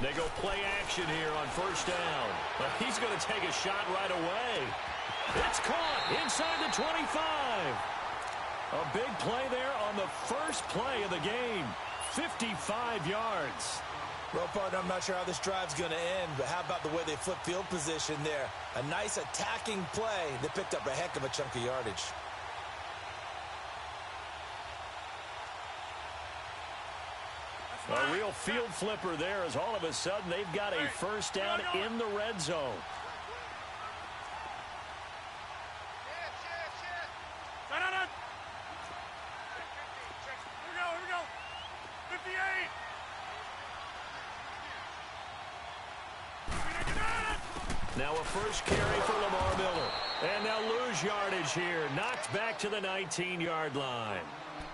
They go play action here on first down. But he's going to take a shot right away. It's caught inside the 25. A big play there on the first play of the game. 55 yards. Well, partner, I'm not sure how this drive's going to end, but how about the way they flip field position there? A nice attacking play. They picked up a heck of a chunk of yardage. A real field flipper there as all of a sudden they've got a first down in the red zone. Here we go. 58. Now a first carry for Lamar Miller. And they'll lose yardage here. Knocked back to the 19-yard line.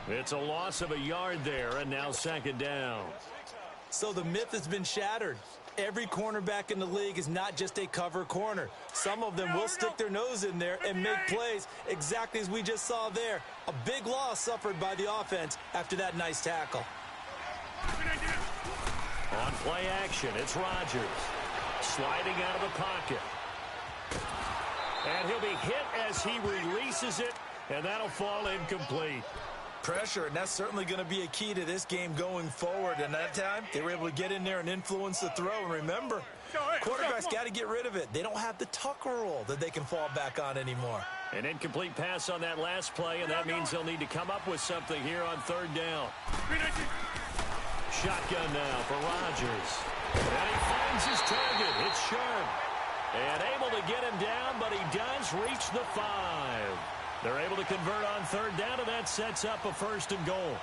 It's a loss of a yard there, and now second down. So the myth has been shattered. Every cornerback in the league is not just a cover corner. Some of them will stick their nose in there and make plays exactly as we just saw there. A big loss suffered by the offense after that nice tackle. On play action, it's Rodgers. Sliding out of the pocket. And he'll be hit as he releases it, and that'll fall incomplete. Pressure, and that's certainly going to be a key to this game going forward. And that time, they were able to get in there and influence the throw. And remember, quarterbacks got to get rid of it. They don't have the tuck rule that they can fall back on anymore. An incomplete pass on that last play, and that means they'll need to come up with something here on third down. Shotgun now for Rodgers. And he finds his target. It's Sharp. And able to get him down, but he does reach the 5. They're able to convert on third down, and that sets up a first and goal.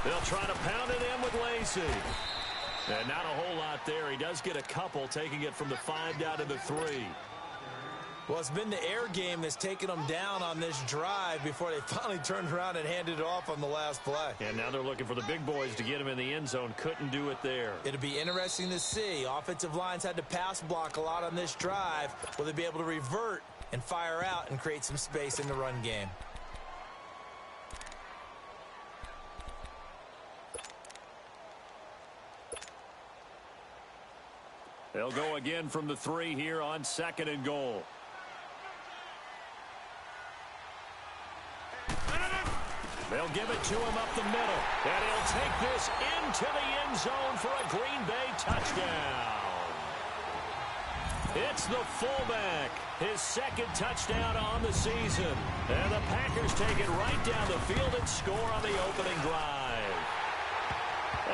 They'll try to pound it in with Lacey. And not a whole lot there. He does get a couple, taking it from the 5 down to the 3. Well, it's been the air game that's taken them down on this drive before they finally turned around and handed it off on the last play. And now they're looking for the big boys to get him in the end zone. Couldn't do it there. It'll be interesting to see. Offensive lines had to pass block a lot on this drive. Will they be able to revert and fire out and create some space in the run game? They'll go again from the 3 here on second and goal. They'll give it to him up the middle. And he'll take this into the end zone for a Green Bay touchdown. It's the fullback. His second touchdown on the season. And the Packers take it right down the field and score on the opening drive.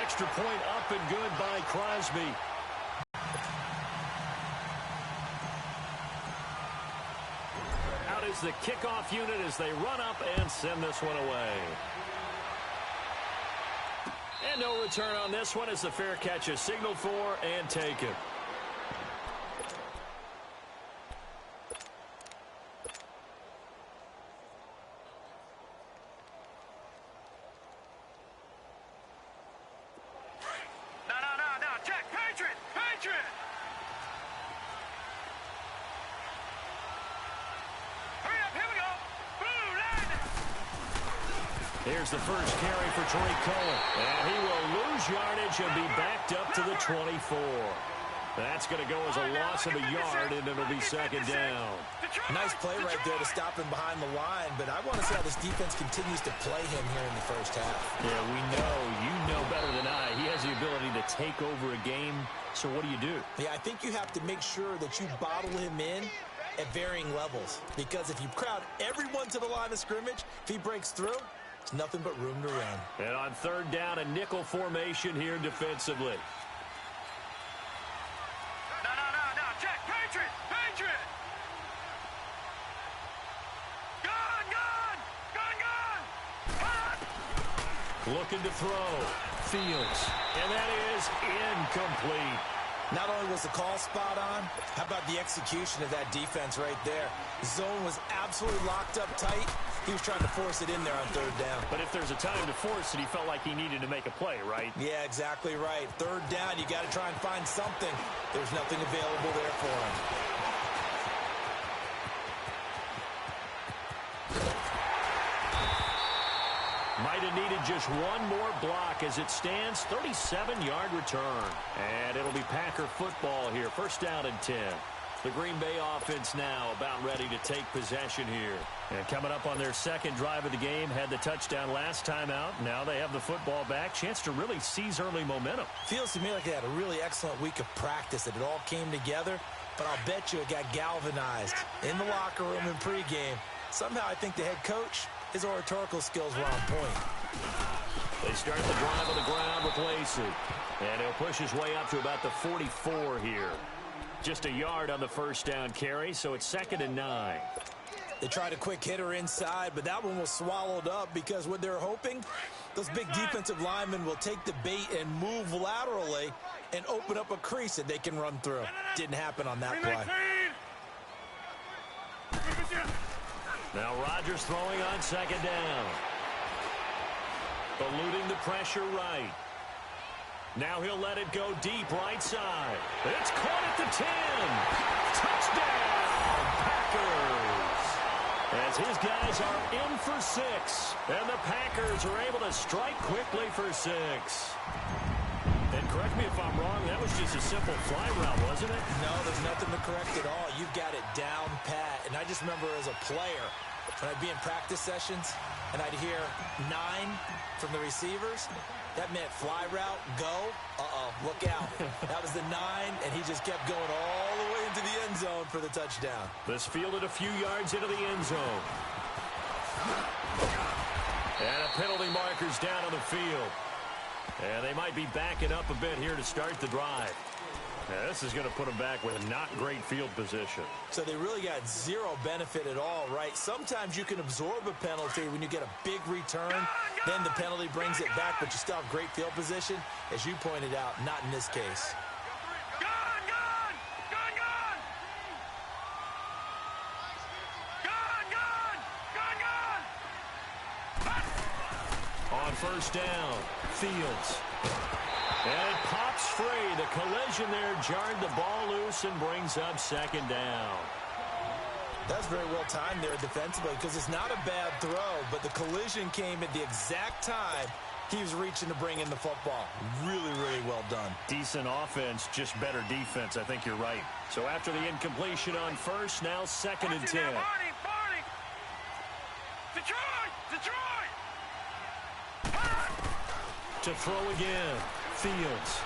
Extra point up and good by Crosby. Is the kickoff unit as they run up and send this one away. And no return on this one as the fair catch is signaled for and taken. No, check, Patriot! Here's the first carry for Tariq Cohen. And he will lose yardage and be backed up to the 24. That's going to go as a loss of a yard, and it'll be second down. Nice play right there to stop him behind the line, but I want to see how this defense continues to play him here in the first half. Yeah, we know. You know better than I. He has the ability to take over a game, so what do? Yeah, I think you have to make sure that you bottle him in at varying levels, because if you crowd everyone to the line of scrimmage, if he breaks through, it's nothing but room to run. And on third down, a nickel formation here defensively. No, check, Patriot! Gun! Looking to throw. Fields. And that is incomplete. Not only was the call spot on, how about the execution of that defense right there? Zone was absolutely locked up tight. He was trying to force it in there on third down. But if there's a time to force it, he felt like he needed to make a play, right? Yeah, exactly right. Third down, you got to try and find something. There's nothing available there for him. Might have needed just one more block as it stands. 37-yard return. And it'll be Packer football here. First down and 10. The Green Bay offense now about ready to take possession here. And coming up on their second drive of the game, had the touchdown last time out. Now they have the football back. Chance to really seize early momentum. Feels to me like they had a really excellent week of practice, that it all came together. But I'll bet you it got galvanized in the locker room in pregame. Somehow I think the head coach, his oratorical skills were on point. They start the drive on the ground with Lacey. And he'll push his way up to about the 44 here. Just a yard on the first down carry, so it's 2nd and 9. They tried a quick hitter inside, but that one was swallowed up because what they're hoping, those big defensive linemen will take the bait and move laterally and open up a crease that they can run through. Didn't happen on that play. Now Rodgers throwing on 2nd down. Eluding the pressure right. Now he'll let it go deep right side. It's caught at the 10. Touchdown, Packers. As his guys are in for 6. And the Packers are able to strike quickly for 6. And correct me if I'm wrong, that was just a simple fly route, wasn't it? No, there's nothing to correct at all. You've got it down pat. And I just remember as a player, when I'd be in practice sessions and I'd hear 9 from the receivers, that meant fly route, go, look out. That was the 9, and he just kept going all the way into the end zone for the touchdown. This fielded a few yards into the end zone. And a penalty marker's down on the field. And they might be backing up a bit here to start the drive. Now, this is going to put them back with not great field position. So they really got zero benefit at all, right? Sometimes you can absorb a penalty when you get a big return. Then the penalty brings it back, but you still have great field position. As you pointed out, not in this case. On first down, Fields. And it pops free. The collision there jarred the ball loose and brings up 2nd down. That's very well timed there defensively because it's not a bad throw, but the collision came at the exact time he was reaching to bring in the football. Really, really well done. Decent offense, just better defense. I think you're right. So after the incompletion on first, now 2nd and 10. Detroit! To throw again, Fields.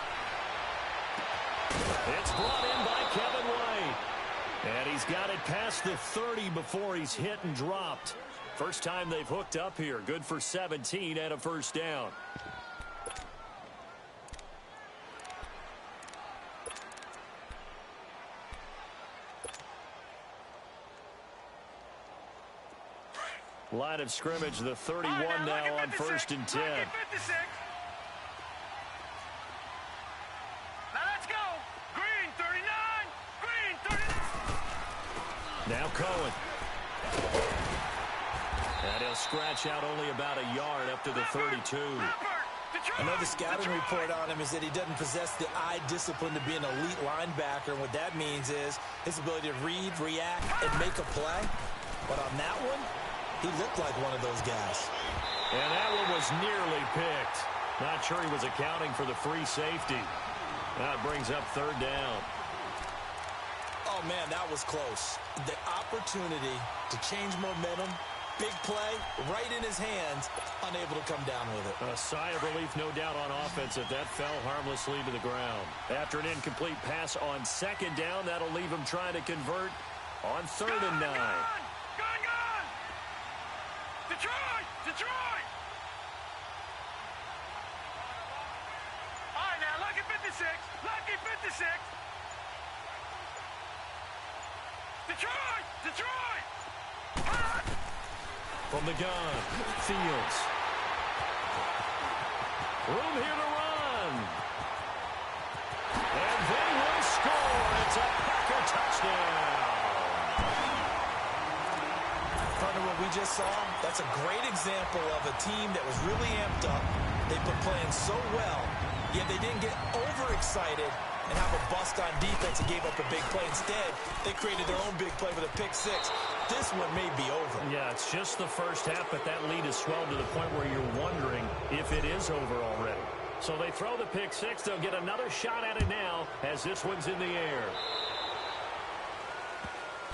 It's brought in by Kevin White. And he's got it past the 30 before he's hit and dropped. First time they've hooked up here. Good for 17 and a first down. Line of scrimmage, the 31 now on 1st and 10. Now Cohen. And he'll scratch out only about a yard up to the 32. Another scouting report on him is that he doesn't possess the eye discipline to be an elite linebacker. And what that means is his ability to read, react, and make a play. But on that one, he looked like one of those guys. And that one was nearly picked. Not sure he was accounting for the free safety. That brings up 3rd down. Oh, man, that was close. The opportunity to change momentum, big play, right in his hands, unable to come down with it. A sigh of relief, no doubt, on offense if that fell harmlessly to the ground. After an incomplete pass on 2nd down, that'll leave him trying to convert on 3rd and 9. Gone! Detroit! All right, now, lucky 56. Detroit! From the gun, Fields. Room here to run. And they will score. It's a Packer touchdown. Fun to what we just saw? That's a great example of a team that was really amped up. They've been playing so well, yet they didn't get overexcited and have a bust on defense and gave up a big play. Instead, they created their own big play with a pick six. This one may be over. Yeah, it's just the first half, but that lead has swelled to the point where you're wondering if it is over already. So they throw the pick six. They'll get another shot at it now as this one's in the air.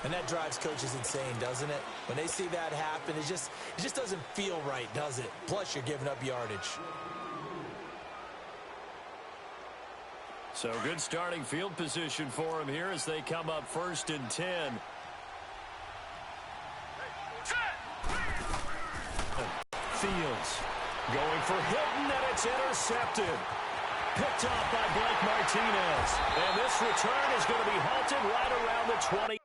And that drives coaches insane, doesn't it? When they see that happen, it just doesn't feel right, does it? Plus, you're giving up yardage. So good starting field position for him here as they come up 1st and 10. Fields going for Hilton, and it's intercepted. Picked off by Blake Martinez. And this return is going to be halted right around the 20.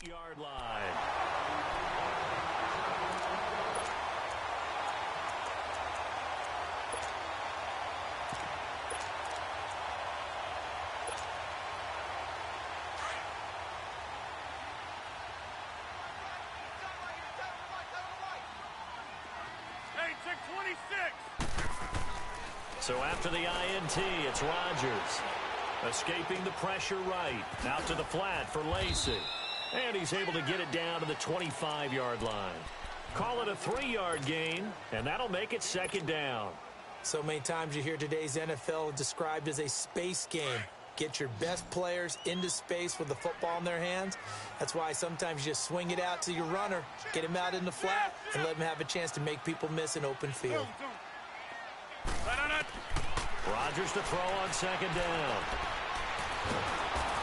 Yard line. Hey, check 26. So after the INT, it's Rodgers. Escaping the pressure right. Out to the flat for Lacey. And he's able to get it down to the 25-yard line. Call it a 3-yard gain, and that'll make it 2nd down. So many times you hear today's NFL described as a space game. Get your best players into space with the football in their hands. That's why sometimes you just swing it out to your runner, get him out in the flat, and let him have a chance to make people miss an open field. Rodgers to throw on 2nd down.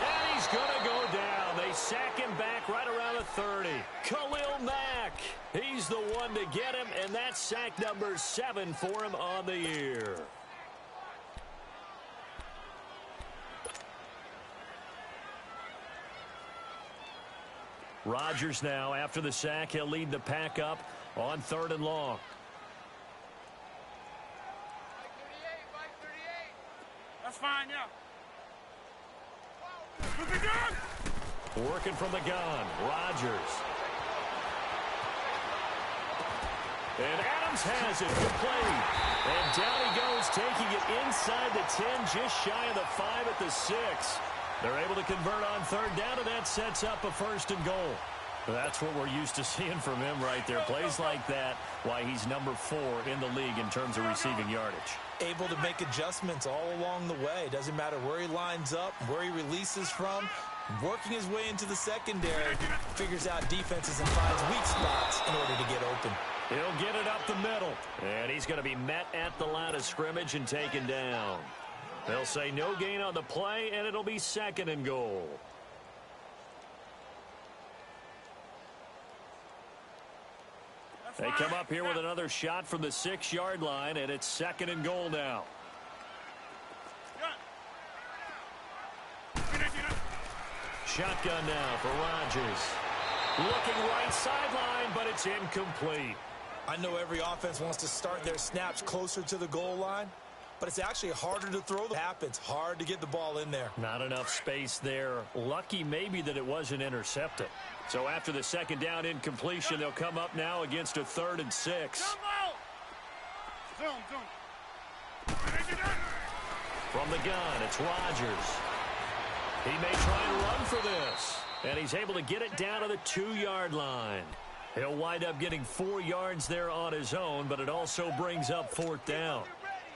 And he's going to go down. They sack him back right around the 30. Khalil Mack. He's the one to get him, and that's sack number 7 for him on the year. Rodgers now, after the sack, he'll lead the pack up on 3rd and long. That's fine, yeah. Working from the gun, Rodgers. And Adams has it, complete. And down he goes, taking it inside the 10, just shy of the 5 at the 6. They're able to convert on 3rd down, and that sets up a 1st and goal. That's what we're used to seeing from him right there. Plays like that, why he's number 4 in the league in terms of receiving yardage. Able to make adjustments all along the way. Doesn't matter where he lines up, where he releases from. Working his way into the secondary, figures out defenses and finds weak spots in order to get open. He'll get it up the middle. And he's going to be met at the line of scrimmage and taken down. They'll say no gain on the play, and it'll be 2nd and goal. They come up here with another shot from the 6-yard line, and it's 2nd and goal now. Shotgun now for Rodgers. Looking right sideline, but it's incomplete. I know every offense wants to start their snaps closer to the goal line, but it's actually harder to throw. It happens. Hard to get the ball in there. Not enough space there. Lucky maybe that it wasn't intercepted. So after the 2nd down incompletion, they'll come up now against a 3rd and 6. From the gun, it's Rodgers. He may try and run for this. And he's able to get it down to the 2-yard line. He'll wind up getting 4 yards there on his own, but it also brings up 4th down.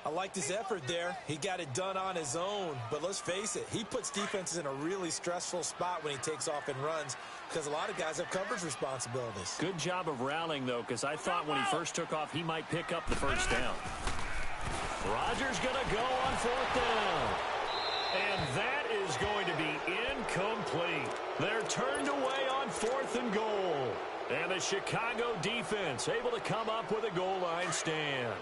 I liked his effort there. He got it done on his own. But let's face it, he puts defenses in a really stressful spot when he takes off and runs because a lot of guys have coverage responsibilities. Good job of rallying, though, because I thought when he first took off, he might pick up the 1st down. Rodgers going to go on 4th down. And that is going to be incomplete. They're turned away on 4th and goal. And the Chicago defense able to come up with a goal line stand.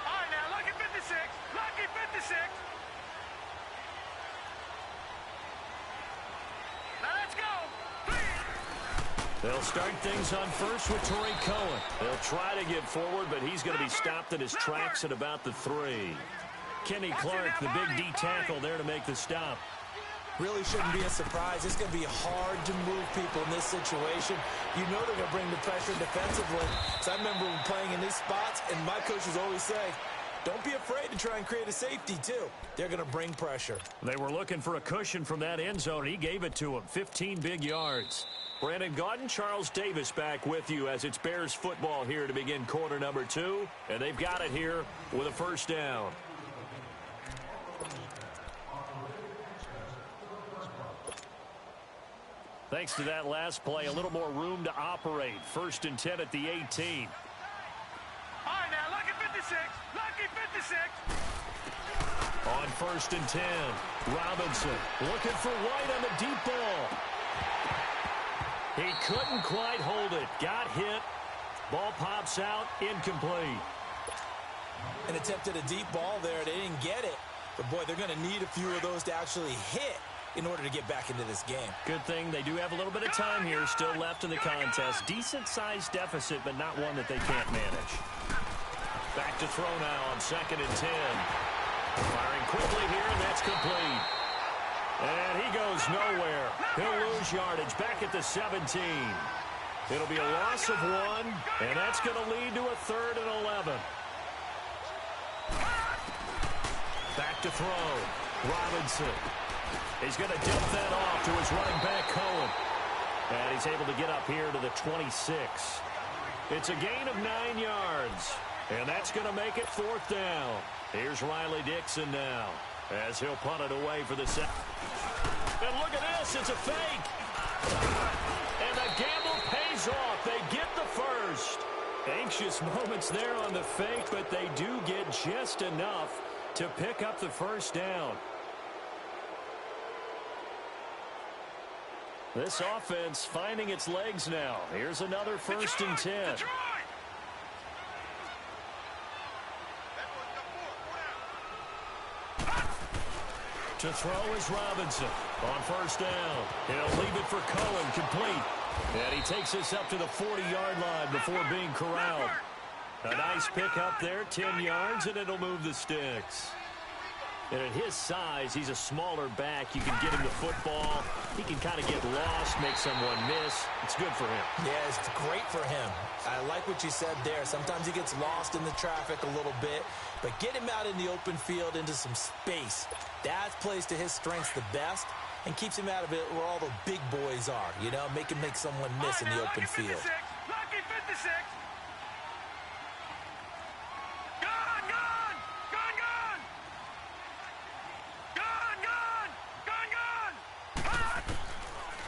All right, now, lucky 56. Lucky 56. Now, let's go. They'll start things on first with Torrey Cohen. They'll try to get forward, but he's going to be stopped in his tracks at about the 3. Kenny Clark, the big D tackle there to make the stop. Really shouldn't be a surprise. It's going to be hard to move people in this situation. You know they're going to bring the pressure defensively. So I remember playing in these spots, and my coaches always say, don't be afraid to try and create a safety, too. They're going to bring pressure. They were looking for a cushion from that end zone. He gave it to him. 15 big yards. Brandon Gaudin, Charles Davis back with you as it's Bears football here to begin quarter number 2. And they've got it here with a first down. Thanks to that last play, a little more room to operate. 1st and 10 at the 18. All right, now, lucky 56. Lucky 56. On 1st and 10, Robinson looking for White on the deep ball. He couldn't quite hold it. Got hit. Ball pops out. Incomplete. And attempted a deep ball there. They didn't get it. But, boy, they're going to need a few of those to actually hit in order to get back into this game. Good thing they do have a little bit of time here still left in the contest. Decent-sized deficit, but not one that they can't manage. Back to throw now on 2nd and 10. Firing quickly here, and that's complete. And he goes nowhere. He'll lose yardage back at the 17. It'll be a loss of 1, and that's going to lead to a 3rd and 11. Back to throw. Robinson. He's going to dump that off to his running back, Cohen. And he's able to get up here to the 26. It's a gain of 9 yards. And that's going to make it 4th down. Here's Riley Dixon now as he'll punt it away for the second. And look at this. It's a fake. And the gamble pays off. They get the first. Anxious moments there on the fake, but they do get just enough to pick up the first down. This offense finding its legs now. Here's another 1st and 10. To throw is Robinson on 1st down. He'll leave it for Cohen, complete. And he takes this up to the 40-yard line before being corralled. A nice pick up there, 10 yards, and it'll move the sticks. And at his size, he's a smaller back. You can get him the football. He can kind of get lost, make someone miss. It's good for him. Yeah, it's great for him. I like what you said there. Sometimes he gets lost in the traffic a little bit, but get him out in the open field into some space. That plays to his strengths the best and keeps him out of it where all the big boys are, you know, make someone miss in the open field. Lucky 56.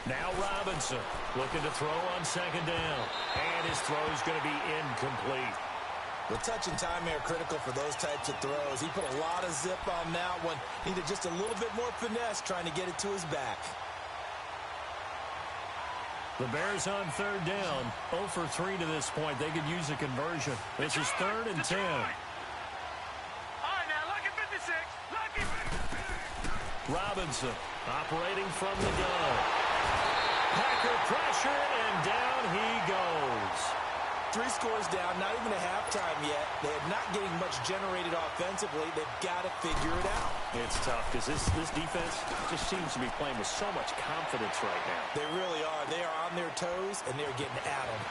Now Robinson looking to throw on 2nd down. And his throw is going to be incomplete. The touch and time are critical for those types of throws. He put a lot of zip on that one. Needed just a little bit more finesse trying to get it to his back. The Bears on 3rd down. 0 for 3 to this point. They could use a conversion. This is 3rd and 10. All right, now, lucky 56. Lucky 56. Robinson operating from the gun. Packer pressure, and down he goes. 3 scores down, not even a halftime yet. They're not getting much generated offensively. They've got to figure it out. It's tough because this defense just seems to be playing with so much confidence right now. They really are. They are on their toes, and they're getting at them.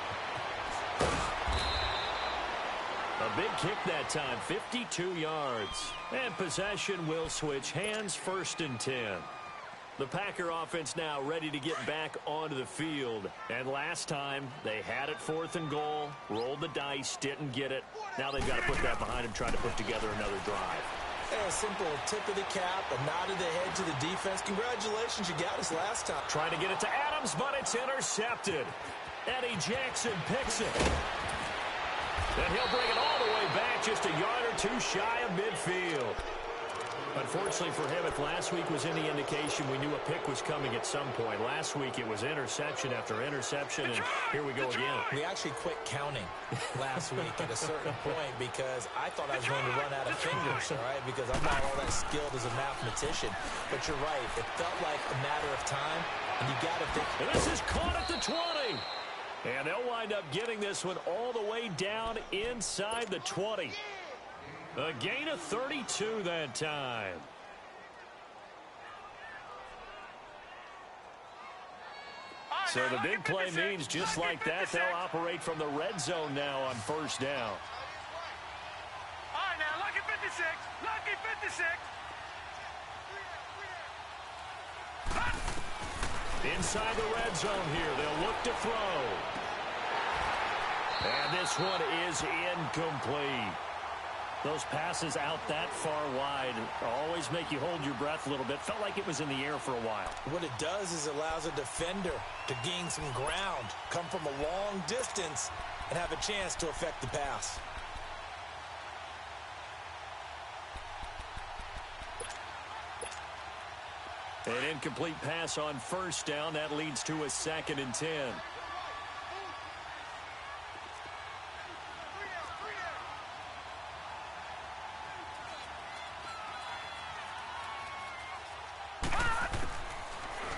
A big kick that time, 52 yards. And possession will switch hands, 1st and 10. The Packer offense now ready to get back onto the field. And last time, they had it 4th and goal, rolled the dice, didn't get it. Now they've got to put that behind them, try to put together another drive. A simple tip of the cap, a nod of the head to the defense. Congratulations, you got us last time. Trying to get it to Adams, but it's intercepted. Eddie Jackson picks it. And he'll bring it all the way back, just a yard or 2 shy of midfield. Unfortunately for him, if last week was any indication, we knew a pick was coming at some point. Last week, it was interception after interception, and here we go again. We actually quit counting last week at a certain point because I thought I was going to run out of fingers, all right, because I'm not all that skilled as a mathematician. But you're right. It felt like a matter of time, and you got to think. And this is caught at the 20. And they'll wind up getting this one all the way down inside the 20. A gain of 32 that time. So the big play means just like that, they'll operate from the red zone now on first down. All right, now, lucky 56. Lucky 56. Inside the red zone here, they'll look to throw. And this one is incomplete. Those passes out that far wide always make you hold your breath a little bit. Felt like it was in the air for a while. What it does is it allows a defender to gain some ground, come from a long distance, and have a chance to affect the pass. An incomplete pass on first down. That leads to a 2nd and 10.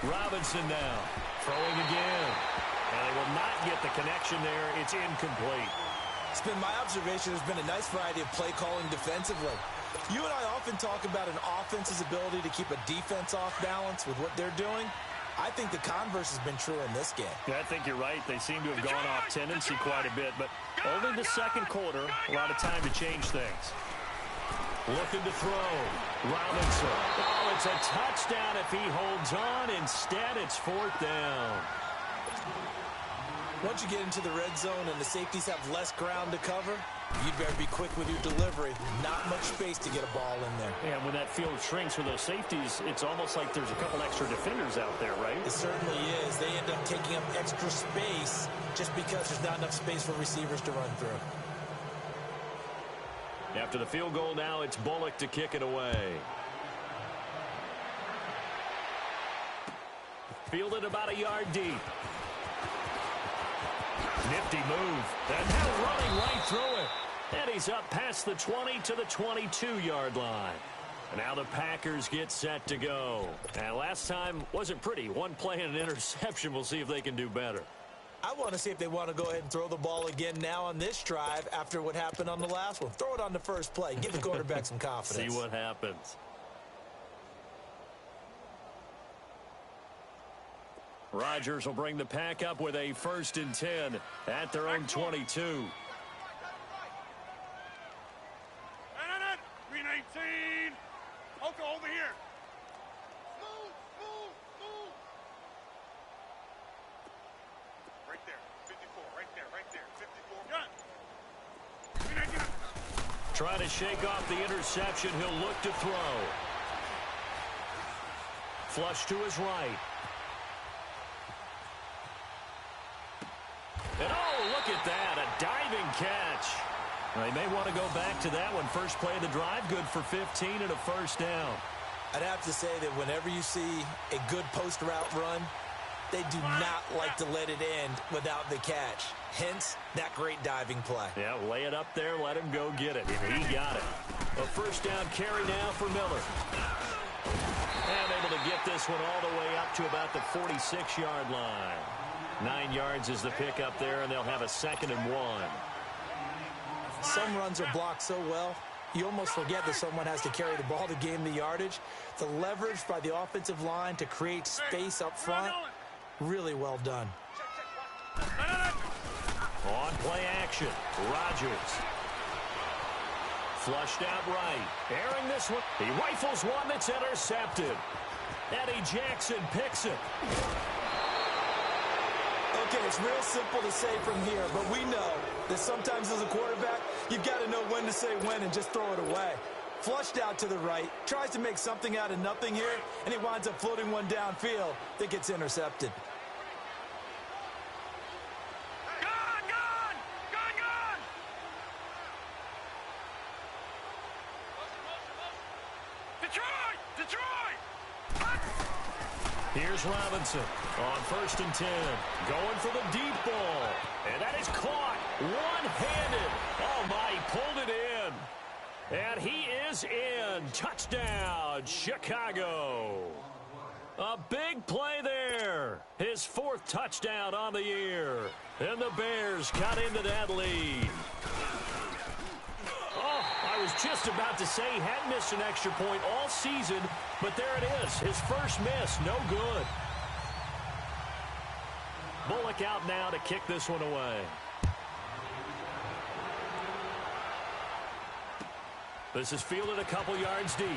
Robinson now throwing again. And they will not get the connection there. It's incomplete. It's been my observation there's been a nice variety of play calling defensively. You and I often talk about an offense's ability to keep a defense off balance with what they're doing. I think the converse has been true in this game. Yeah, I think you're right. They seem to have gone off tendency quite a bit, but only the second quarter, a lot of time to change things. Looking to throw. Robinson. Oh, it's a touchdown if he holds on. Instead, it's 4th down. Once you get into the red zone and the safeties have less ground to cover, you'd better be quick with your delivery. Not much space to get a ball in there. And when that field shrinks with those safeties, it's almost like there's a couple extra defenders out there, right? It certainly is. They end up taking up extra space just because there's not enough space for receivers to run through. After the field goal now, it's Bullock to kick it away. Fielded about a yard deep. Nifty move. And now running right through it. And he's up past the 20 to the 22-yard line. And now the Packers get set to go. And last time wasn't pretty. One play and an interception. We'll see if they can do better. I want to see if they want to go ahead and throw the ball again now on this drive after what happened on the last one. Throw it on the first play. Give the quarterback some confidence. See what happens. Rodgers will bring the pack up with a 1st and 10 at their own 22. 319. Okay, over here. Move. Right there. 54. Right there. 54. Gun. 319. Trying to shake off the interception. He'll look to throw. Flush to his right. And oh, look at that, a diving catch. They may want to go back to that one. First play of the drive, good for 15 and a 1st down. I'd have to say that whenever you see a good post route run, they do not like to let it end without the catch. Hence, that great diving play. Yeah, lay it up there, let him go get it, and he got it. A 1st down carry now for Miller. And able to get this one all the way up to about the 46-yard line. 9 yards is the pickup there, and they'll have a 2nd and 1. Some runs are blocked so well, you almost forget that someone has to carry the ball to gain the yardage. The leverage by the offensive line to create space up front, really well done. On play action, Rodgers. Flushed out right. Airing this one. He rifles one that's intercepted. Eddie Jackson picks it. Okay, it's real simple to say from here, but we know that sometimes as a quarterback, you've got to know when to say when and just throw it away. Flushed out to the right, tries to make something out of nothing here, and he winds up floating one downfield that gets intercepted. Here's Robinson on 1st and 10. Going for the deep ball. And that is caught one-handed. Oh, my, he pulled it in. And he is in. Touchdown, Chicago. A big play there. there. His 4th touchdown on the year. And the Bears cut into that lead. Oh, I was just about to say he hadn't missed an extra point all season, but there it is. His first miss, no good. Bullock out now to kick this one away. This is fielded a couple yards deep.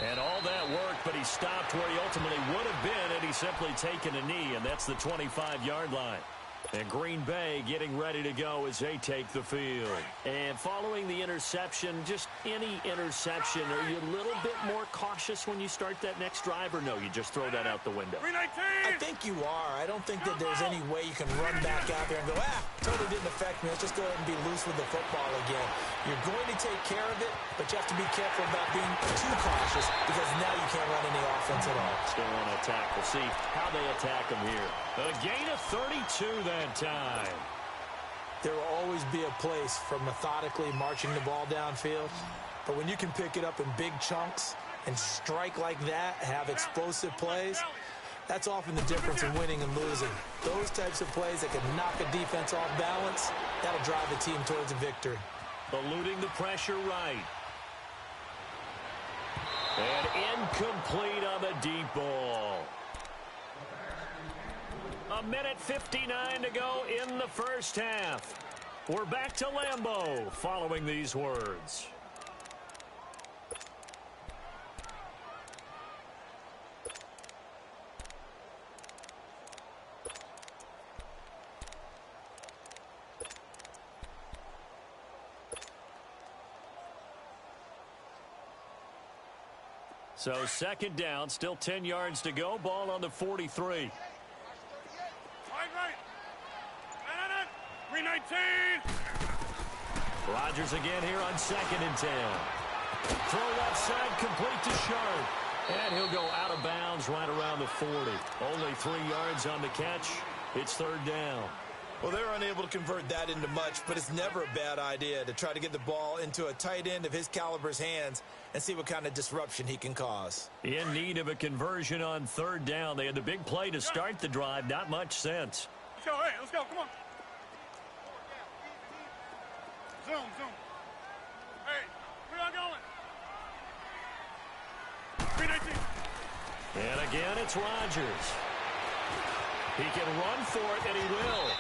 And all that work, but he stopped where he ultimately would have been had he simply taken a knee, and that's the 25-yard line. And Green Bay getting ready to go as they take the field. And following the interception, just any interception, are you a little bit more cautious when you start that next drive, or no, you just throw that out the window? I think you are. I don't think that there's any way you can run back out there and go, totally didn't affect me. Let's just go ahead and be loose with the football again. You're going to take care of it, but you have to be careful about being too cautious because now you can't run any offense at all. Still want to attack. We'll see how they attack him here. A gain of 32 that time. There will always be a place for methodically marching the ball downfield, but when you can pick it up in big chunks and strike like that, have explosive plays, that's often the difference in winning and losing. Those types of plays that can knock a defense off balance, that'll drive the team towards a victory. Eluding the pressure right. And incomplete on the deep ball. 1:59 to go in the first half. We're back to Lambeau following these words. So 2nd down, still 10 yards to go. Ball on the 43. Rodgers again here on 2nd and 10. Throw left side, complete to Sharp. And he'll go out of bounds right around the 40. Only 3 yards on the catch. It's 3rd down. Well, they're unable to convert that into much, but it's never a bad idea to try to get the ball into a tight end of his caliber's hands and see what kind of disruption he can cause. In need of a conversion on 3rd down. They had the big play to start the drive. Not much sense. Let's go, hey, let's go, come on. Zoom. Hey, where y'all going? 319. And again, it's Rodgers. He can run for it, and he will.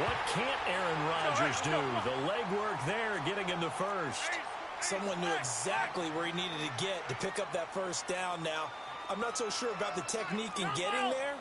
What can't Aaron Rodgers do? The legwork there, getting him the first. Someone knew exactly where he needed to get to pick up that first down now. I'm not so sure about the technique in getting there,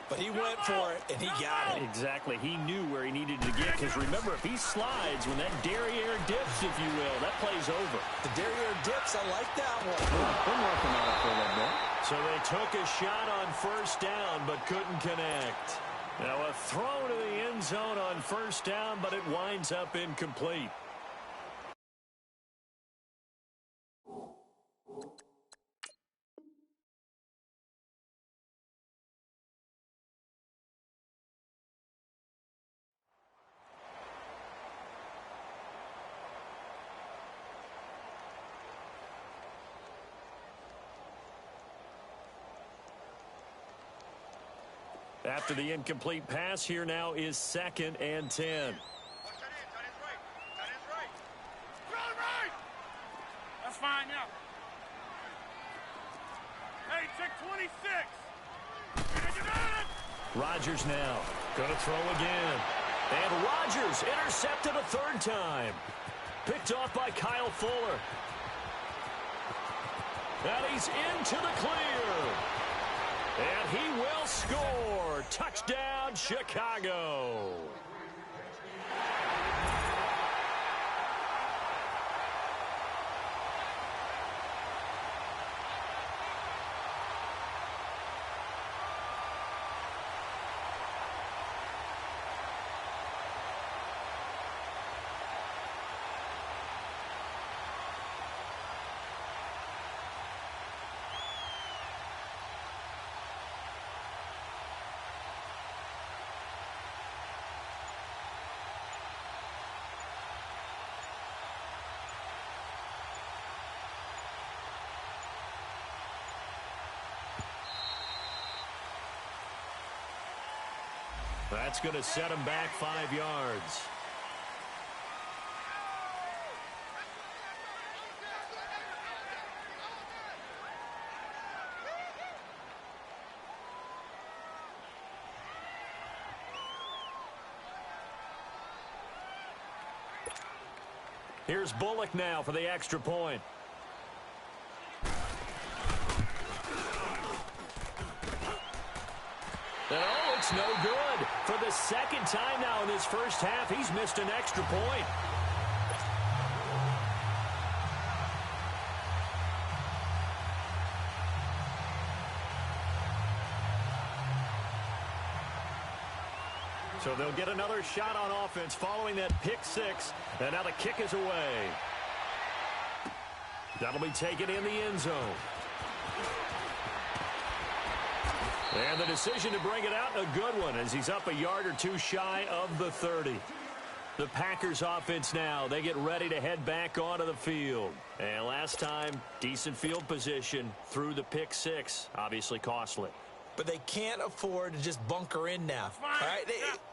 but he went for it, and he got it. Exactly. He knew where he needed to get, because remember, if he slides, when that derriere dips, if you will, that play's over. The derriere dips, I like that one. Been working on it for a little bit. So they took a shot on 1st down, but couldn't connect. Now a throw to the end zone on 1st down, but it winds up incomplete. After the incomplete pass, here now is 2nd and 10. That's fine, yeah. Hey, check 26. Rodgers now going to throw again. And Rodgers intercepted a 3rd time. Picked off by Kyle Fuller. And he's into the clear. And he will score. Touchdown, Chicago. That's going to set him back 5 yards. Here's Bullock now for the extra point. And oh, it's no good. For the second time now in this first half, he's missed an extra point. So they'll get another shot on offense following that pick six. And now the kick is away. That'll be taken in the end zone. And the decision to bring it out, a good one, as he's up a yard or two shy of the 30. The Packers offense now, they get ready to head back onto the field. And last time, decent field position through the pick six, obviously costly. But they can't afford to just bunker in now. All right,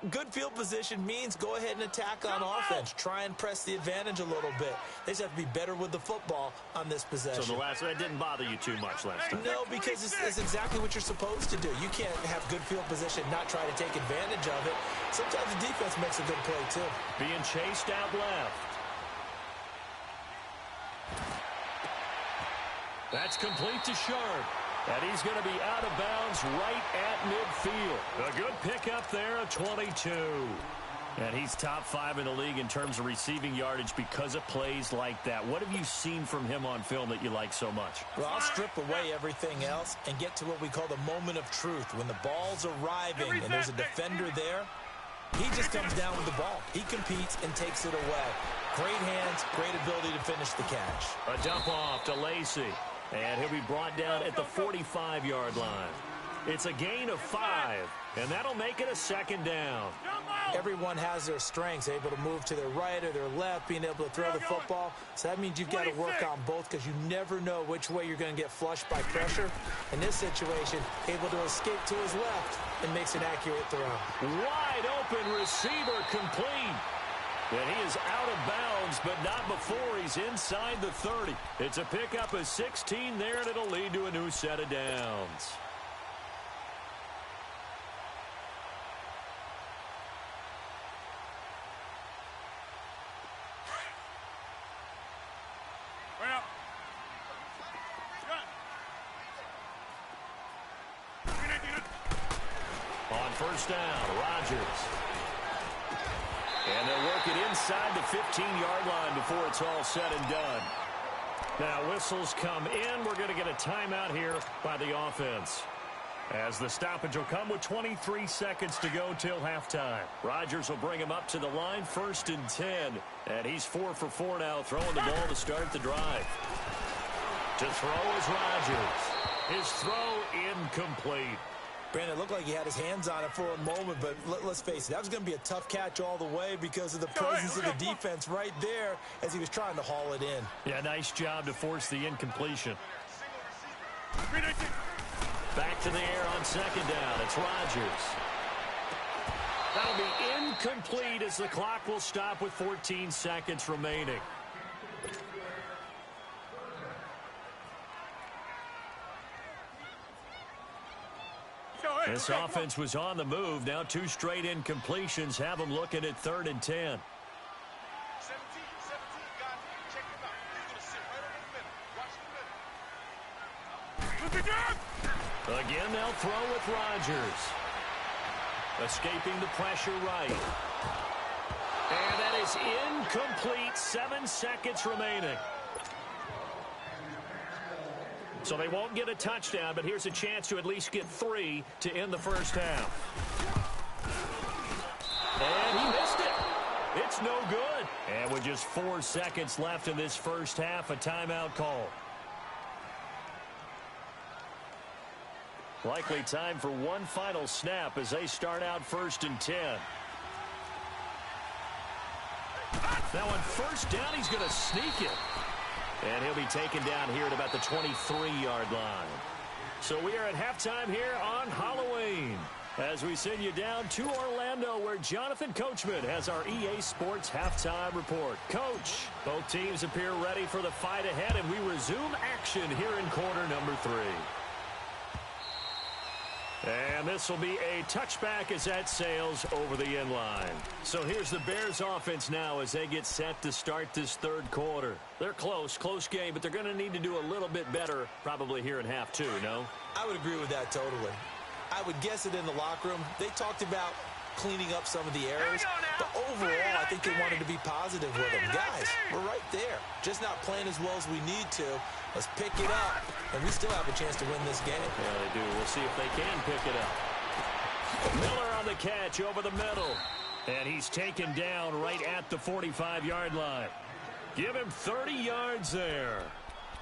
good field position means go ahead and attack on offense. Try and press the advantage a little bit. They just have to be better with the football on this possession. So that didn't bother you too much last time? No, because it's exactly what you're supposed to do. You can't have good field position, not try to take advantage of it. Sometimes the defense makes a good play, too. Being chased out left. That's complete to Sharp. And he's going to be out of bounds right at midfield. A good pickup there, a 22. And he's top 5 in the league in terms of receiving yardage because of plays like that. What have you seen from him on film that you like so much? Well, I'll strip away everything else and get to what we call the moment of truth. When the ball's arriving and there's a defender there, he just comes down with the ball. He competes and takes it away. Great hands, great ability to finish the catch. A dump off to Lacey. And he'll be brought down at the 45-yard line. It's a gain of 5, and that'll make it a second down. Everyone has their strengths, able to move to their right or their left, being able to throw the football. So that means you've got to work on both because you never know which way you're going to get flushed by pressure. In this situation, able to escape to his left and makes an accurate throw. Wide open receiver complete. And he is out of bounds, but not before he's inside the 30. It's a pickup of 16 there, and it'll lead to a new set of downs. On first down, Rodgers. And they'll work it inside the 15-yard line before it's all said and done. Now whistles come in. We're going to get a timeout here by the offense, as the stoppage will come with 23 seconds to go till halftime. Rodgers will bring him up to the line, 1st and 10. And he's 4 for 4 now, throwing the ball to start the drive. To throw is Rodgers. His throw incomplete. Brandon, it looked like he had his hands on it for a moment, but let's face it, that was going to be a tough catch all the way because of the presence of the defense right there as he was trying to haul it in. Yeah, nice job to force the incompletion. Back to the air on second down. It's Rodgers. That'll be incomplete as the clock will stop with 14 seconds remaining. This offense was on the move. Now 2 straight incompletions have them looking at 3rd and 10. Again, they'll throw with Rodgers. Escaping the pressure right. And that is incomplete. 7 seconds remaining. So they won't get a touchdown, but here's a chance to at least get 3 to end the first half. And he missed it. It's no good. And with just 4 seconds left in this first half, a timeout call. Likely time for one final snap as they start out 1st and 10. Now on first down, he's going to sneak it. And he'll be taken down here at about the 23-yard line. So we are at halftime here on Halloween. As we send you down to Orlando, where Jonathan Coachman has our EA Sports halftime report. Coach, both teams appear ready for the fight ahead, and we resume action here in quarter number 3. And this will be a touchback as that sails over the end line. So here's the Bears offense now as they get set to start this third quarter. They're close game, but they're going to need to do a little bit better probably here in half 2, no? I would agree with that totally. I would guess it in the locker room. They talked about cleaning up some of the errors, but overall, I think they wanted to be positive with them. Guys, we're right there. Just not playing as well as we need to. Let's pick it up, and we still have a chance to win this game. Yeah, they do. We'll see if they can pick it up. Miller on the catch over the middle, and he's taken down right at the 45-yard line. Give him 30 yards there.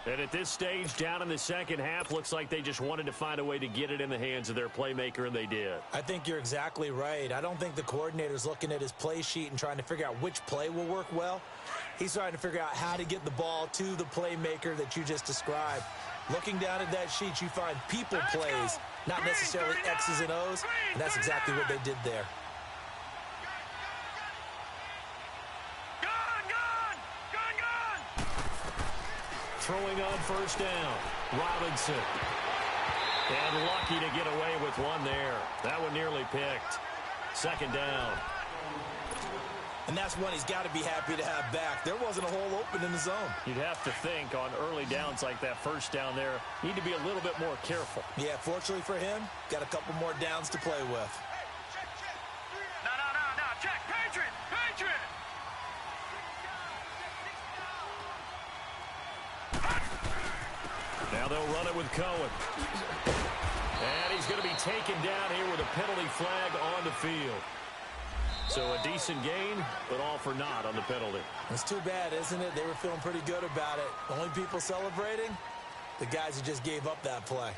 And at this stage, down in the second half, looks like they just wanted to find a way to get it in the hands of their playmaker, and they did. I think you're exactly right. I don't think the coordinator's looking at his play sheet and trying to figure out which play will work well. He's trying to figure out how to get the ball to the playmaker that you just described. Looking down at that sheet, you find people plays, not necessarily X's and O's, and that's exactly what they did there. Throwing on first down, Robinson. And lucky to get away with one there. That one nearly picked. Second down. And that's one he's got to be happy to have back. There wasn't a hole open in the zone. You'd have to think on early downs like that first down there, need to be a little bit more careful. Yeah, fortunately for him, got a couple more downs to play with. No, check, Patriot! Now they'll run it with Cohen. And he's going to be taken down here with a penalty flag on the field. So a decent gain, but all for naught on the penalty. It's too bad, isn't it? They were feeling pretty good about it. The only people celebrating, the guys who just gave up that play.